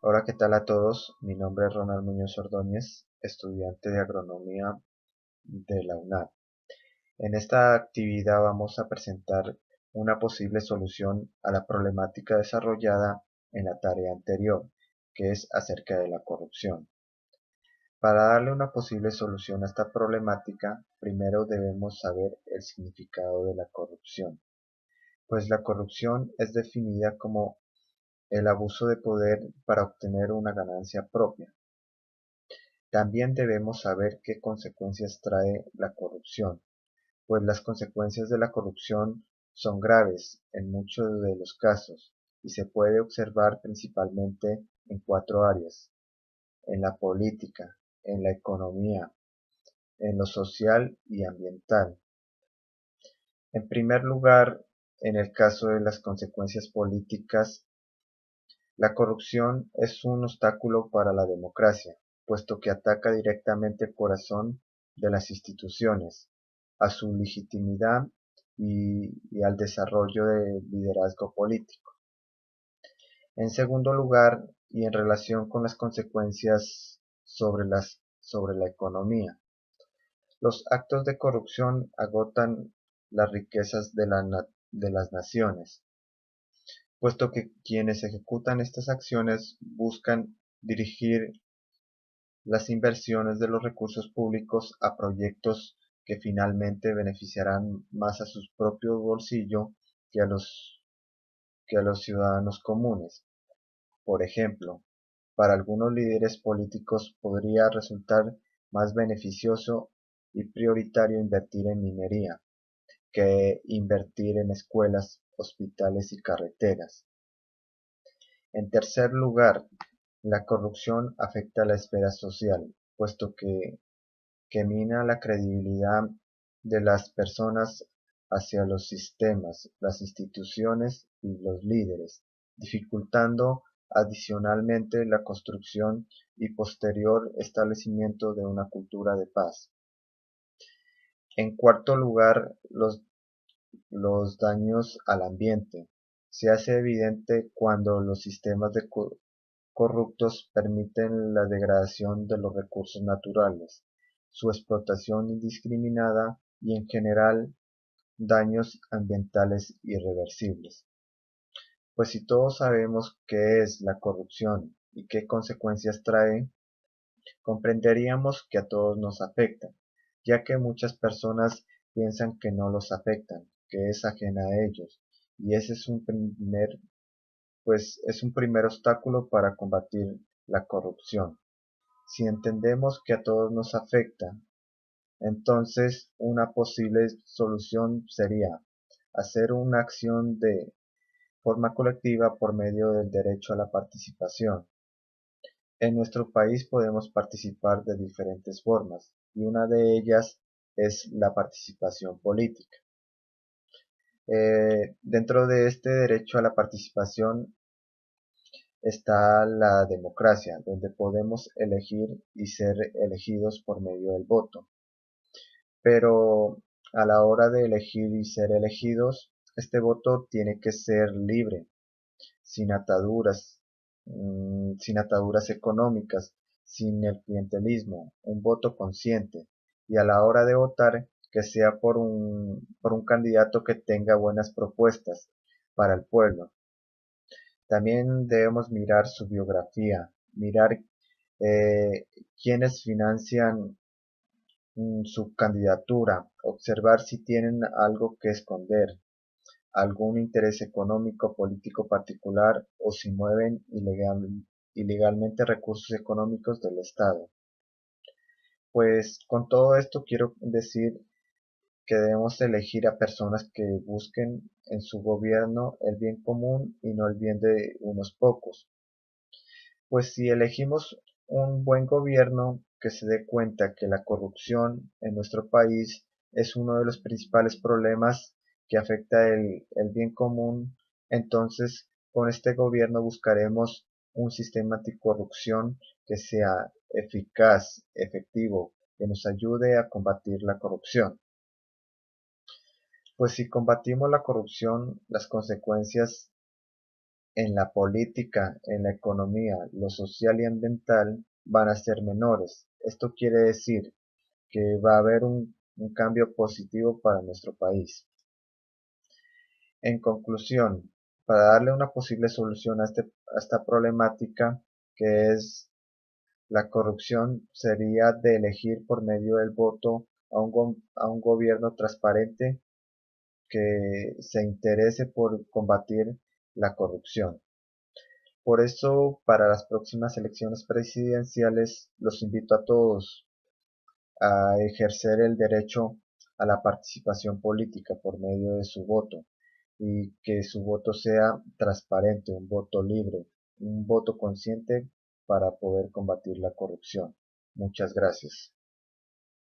Hola, ¿qué tal a todos? Mi nombre es Ronald Muñoz Ordóñez, estudiante de Agronomía de la UNAM. En esta actividad vamos a presentar una posible solución a la problemática desarrollada en la tarea anterior, que es acerca de la corrupción. Para darle una posible solución a esta problemática, primero debemos saber el significado de la corrupción, pues la corrupción es definida como el abuso de poder para obtener una ganancia propia. También debemos saber qué consecuencias trae la corrupción, pues las consecuencias de la corrupción son graves en muchos de los casos y se puede observar principalmente en cuatro áreas: en la política, en la economía, en lo social y ambiental. En primer lugar, en el caso de las consecuencias políticas, la corrupción es un obstáculo para la democracia, puesto que ataca directamente el corazón de las instituciones, a su legitimidad y al desarrollo del liderazgo político. En segundo lugar, y en relación con las consecuencias sobre la economía, los actos de corrupción agotan las riquezas de las naciones, puesto que quienes ejecutan estas acciones buscan dirigir las inversiones de los recursos públicos a proyectos que finalmente beneficiarán más a su propio bolsillo que a los ciudadanos comunes. Por ejemplo, para algunos líderes políticos podría resultar más beneficioso y prioritario invertir en minería que invertir en escuelas, hospitales y carreteras. En tercer lugar, la corrupción afecta a la esfera social, puesto que mina la credibilidad de las personas hacia los sistemas, las instituciones y los líderes, dificultando adicionalmente la construcción y posterior establecimiento de una cultura de paz. En cuarto lugar, los daños al ambiente. Se hace evidente cuando los sistemas corruptos permiten la degradación de los recursos naturales, su explotación indiscriminada y en general daños ambientales irreversibles. Pues si todos sabemos qué es la corrupción y qué consecuencias trae, comprenderíamos que a todos nos afecta, ya que muchas personas piensan que no los afectan, que es ajena a ellos, y ese es un primer obstáculo para combatir la corrupción. Si entendemos que a todos nos afecta, entonces una posible solución sería hacer una acción de forma colectiva por medio del derecho a la participación. En nuestro país podemos participar de diferentes formas, y una de ellas es la participación política. Dentro de este derecho a la participación está la democracia, donde podemos elegir y ser elegidos por medio del voto. Pero a la hora de elegir y ser elegidos, este voto tiene que ser libre, sin ataduras, sin ataduras económicas, sin el clientelismo, un voto consciente, y a la hora de votar que sea por un candidato que tenga buenas propuestas para el pueblo. También debemos mirar su biografía, mirar eh, quiénes financian su candidatura, observar si tienen algo que esconder, algún interés económico político particular o si mueven ilegalmente recursos económicos del Estado. Pues con todo esto quiero decir que debemos elegir a personas que busquen en su gobierno el bien común y no el bien de unos pocos. Pues si elegimos un buen gobierno que se dé cuenta que la corrupción en nuestro país es uno de los principales problemas que afecta el bien común, entonces con este gobierno buscaremos un sistema anticorrupción que sea eficaz, efectivo, que nos ayude a combatir la corrupción. Pues si combatimos la corrupción, las consecuencias en la política, en la economía, lo social y ambiental van a ser menores. Esto quiere decir que va a haber un cambio positivo para nuestro país. En conclusión, para darle una posible solución a esta problemática, que es la corrupción, sería de elegir por medio del voto a un gobierno transparente que se interese por combatir la corrupción. Por eso, para las próximas elecciones presidenciales, los invito a todos a ejercer el derecho a la participación política por medio de su voto y que su voto sea transparente, un voto libre, un voto consciente para poder combatir la corrupción. Muchas gracias.